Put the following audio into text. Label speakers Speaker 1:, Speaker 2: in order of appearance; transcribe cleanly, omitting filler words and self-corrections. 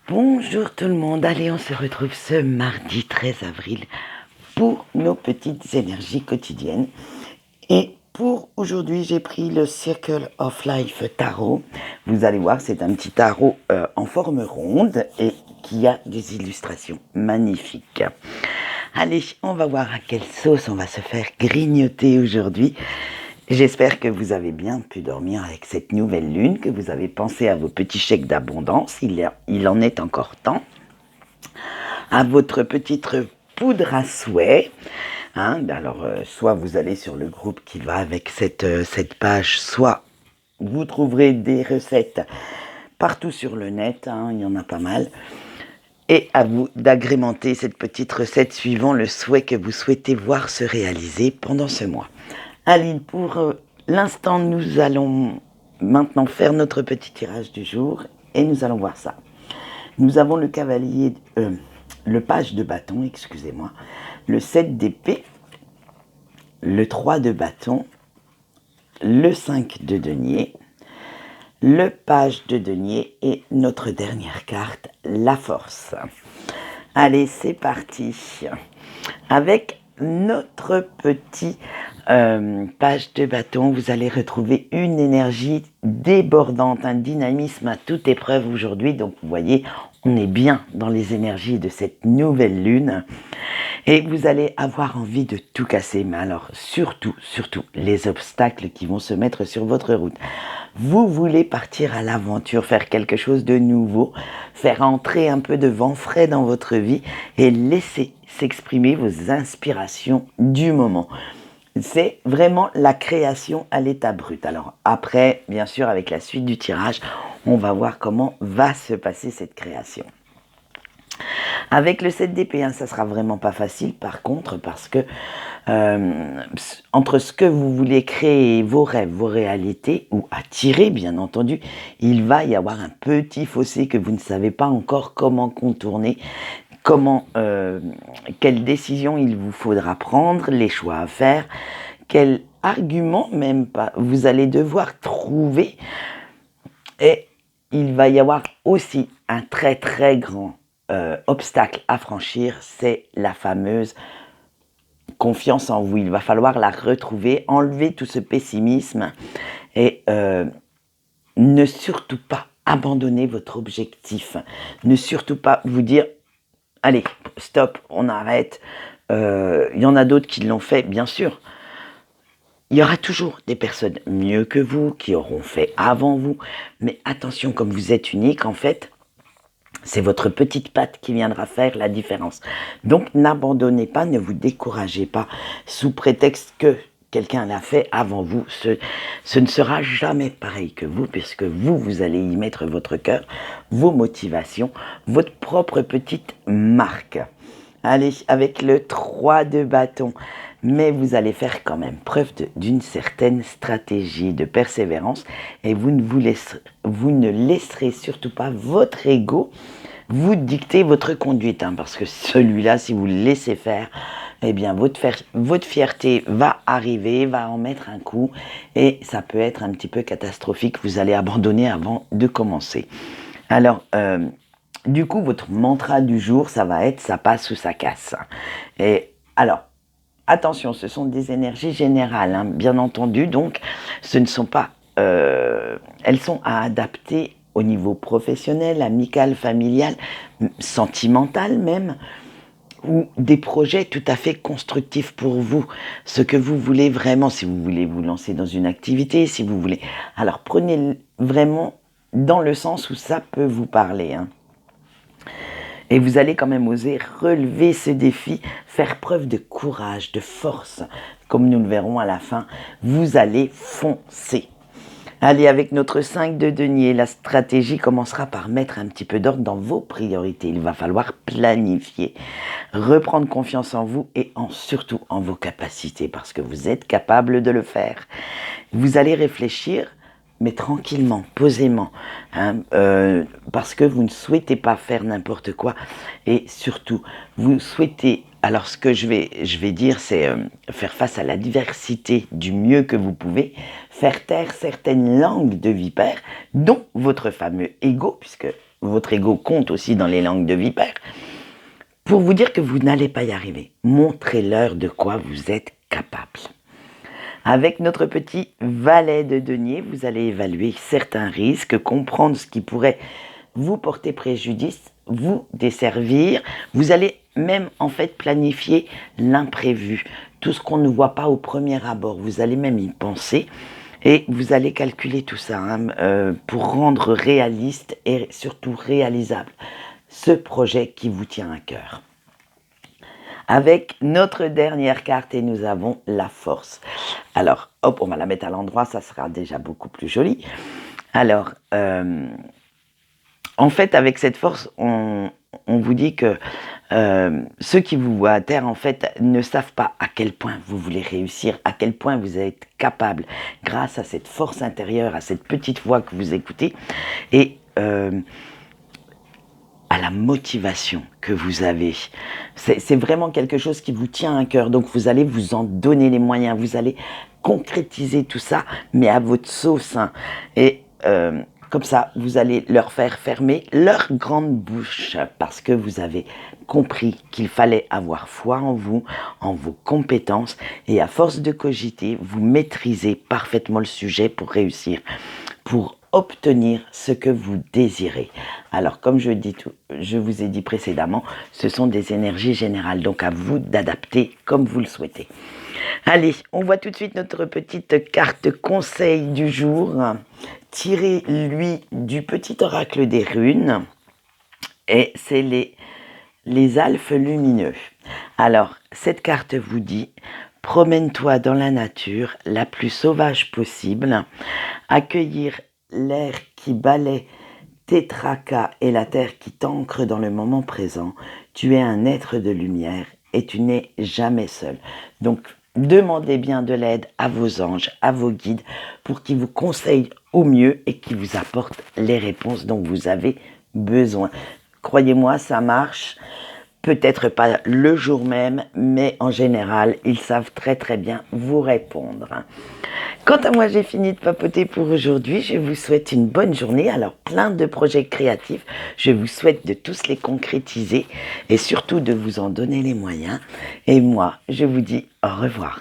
Speaker 1: Bonjour tout le monde, allez on se retrouve ce mardi 13 avril pour nos petites énergies quotidiennes. Et pour aujourd'hui j'ai pris le Circle of Life Tarot. Vous allez voir, c'est un petit tarot en forme ronde et qui a des illustrations magnifiques. Allez, on va voir à quelle sauce on va se faire grignoter aujourd'hui. J'espère que vous avez bien pu dormir avec cette nouvelle lune, que vous avez pensé à vos petits chèques d'abondance, il en est encore temps, à votre petite poudre à souhait. Alors, soit vous allez sur le groupe qui va avec cette page, soit vous trouverez des recettes partout sur le net, il y en a pas mal. Et à vous d'agrémenter cette petite recette suivant le souhait que vous souhaitez voir se réaliser pendant ce mois. Aline, pour l'instant, nous allons maintenant faire notre petit tirage du jour et nous allons voir ça. Nous avons le cavalier, le page de bâton, excusez-moi, le 7 d'épée, le 3 de bâton, le 5 de denier, le page de denier et notre dernière carte, la force. Allez, c'est parti. Avec notre petit page de bâton, vous allez retrouver une énergie débordante, un dynamisme à toute épreuve aujourd'hui. Donc vous voyez, on est bien dans les énergies de cette nouvelle lune. Et vous allez avoir envie de tout casser, mais alors surtout les obstacles qui vont se mettre sur votre route. Vous voulez partir à l'aventure, faire quelque chose de nouveau, faire entrer un peu de vent frais dans votre vie et laisser s'exprimer vos inspirations du moment. C'est vraiment la création à l'état brut. Alors après, bien sûr, avec la suite du tirage, on va voir comment va se passer cette création. Avec le 7 d'épée, ça sera vraiment pas facile par contre, parce que entre ce que vous voulez créer, vos rêves, vos réalités, ou attirer bien entendu, il va y avoir un petit fossé que vous ne savez pas encore comment contourner, quelle décision il vous faudra prendre, les choix à faire, quel argument même pas vous allez devoir trouver, et il va y avoir aussi un très très grand obstacle à franchir, c'est la fameuse confiance en vous. Il va falloir la retrouver, enlever tout ce pessimisme et ne surtout pas abandonner votre objectif. Ne surtout pas vous dire « Allez, stop, on arrête ». Il y en a d'autres qui l'ont fait, bien sûr. Il y aura toujours des personnes mieux que vous, qui auront fait avant vous. Mais attention, comme vous êtes unique, en fait, c'est votre petite patte qui viendra faire la différence. Donc, n'abandonnez pas, ne vous découragez pas sous prétexte que quelqu'un l'a fait avant vous. Ce ne sera jamais pareil que vous, puisque vous allez y mettre votre cœur, vos motivations, votre propre petite marque. Allez, avec le 3 de bâton. Mais vous allez faire quand même preuve d'une certaine stratégie, de persévérance, et vous ne laisserez surtout pas votre ego vous dicter votre conduite, parce que celui-là, si vous le laissez faire, eh bien votre fierté va arriver, va en mettre un coup, et ça peut être un petit peu catastrophique, vous allez abandonner avant de commencer. Alors, du coup, votre mantra du jour, ça va être « ça passe ou ça casse ». Et alors, attention, ce sont des énergies générales, bien entendu, donc ce ne sont pas... elles sont à adapter au niveau professionnel, amical, familial, sentimental même, ou des projets tout à fait constructifs pour vous, ce que vous voulez vraiment, si vous voulez vous lancer dans une activité, si vous voulez... Alors, prenez vraiment dans le sens où ça peut vous parler, Et vous allez quand même oser relever ce défi, faire preuve de courage, de force. Comme nous le verrons à la fin, vous allez foncer. Allez, avec notre 5 de denier, la stratégie commencera par mettre un petit peu d'ordre dans vos priorités. Il va falloir planifier, reprendre confiance en vous et surtout en vos capacités, parce que vous êtes capable de le faire. Vous allez réfléchir, mais tranquillement, posément, parce que vous ne souhaitez pas faire n'importe quoi, et surtout, vous souhaitez, alors ce que je vais dire, c'est faire face à la diversité du mieux que vous pouvez, faire taire certaines langues de vipères, dont votre fameux ego, puisque votre ego compte aussi dans les langues de vipère, pour vous dire que vous n'allez pas y arriver. Montrez-leur de quoi vous êtes capable. Avec notre petit valet de denier, vous allez évaluer certains risques, comprendre ce qui pourrait vous porter préjudice, vous desservir. Vous allez même en fait planifier l'imprévu, tout ce qu'on ne voit pas au premier abord. Vous allez même y penser et vous allez calculer tout ça pour rendre réaliste et surtout réalisable ce projet qui vous tient à cœur. Avec notre dernière carte et nous avons la force. Alors, hop, on va la mettre à l'endroit, ça sera déjà beaucoup plus joli. Alors, en fait, avec cette force, on vous dit que ceux qui vous voient à terre, en fait, ne savent pas à quel point vous voulez réussir, à quel point vous êtes capable, grâce à cette force intérieure, à cette petite voix que vous écoutez, et à la motivation que vous avez. C'est vraiment quelque chose qui vous tient à cœur, donc vous allez vous en donner les moyens, vous allez concrétiser tout ça, mais à votre sauce. Et comme ça, vous allez leur faire fermer leur grande bouche, parce que vous avez compris qu'il fallait avoir foi en vous, en vos compétences, et à force de cogiter, vous maîtrisez parfaitement le sujet pour réussir, pour obtenir ce que vous désirez. Alors, comme je vous ai dit précédemment, ce sont des énergies générales, donc à vous d'adapter comme vous le souhaitez. Allez, on voit tout de suite notre petite carte conseil du jour, tirée, lui, du petit oracle des runes, et c'est les alphes lumineux. Alors, cette carte vous dit: promène-toi dans la nature la plus sauvage possible, accueillir l'air qui balaie tes tracas et la terre qui t'ancre dans le moment présent. Tu es un être de lumière et tu n'es jamais seul. Donc, demandez bien de l'aide à vos anges, à vos guides, pour qu'ils vous conseillent au mieux et qu'ils vous apportent les réponses dont vous avez besoin. Croyez-moi, ça marche. Peut-être pas le jour même, mais en général, ils savent très très bien vous répondre. Quant à moi, j'ai fini de papoter pour aujourd'hui. Je vous souhaite une bonne journée. Alors, plein de projets créatifs. Je vous souhaite de tous les concrétiser et surtout de vous en donner les moyens. Et moi, je vous dis au revoir.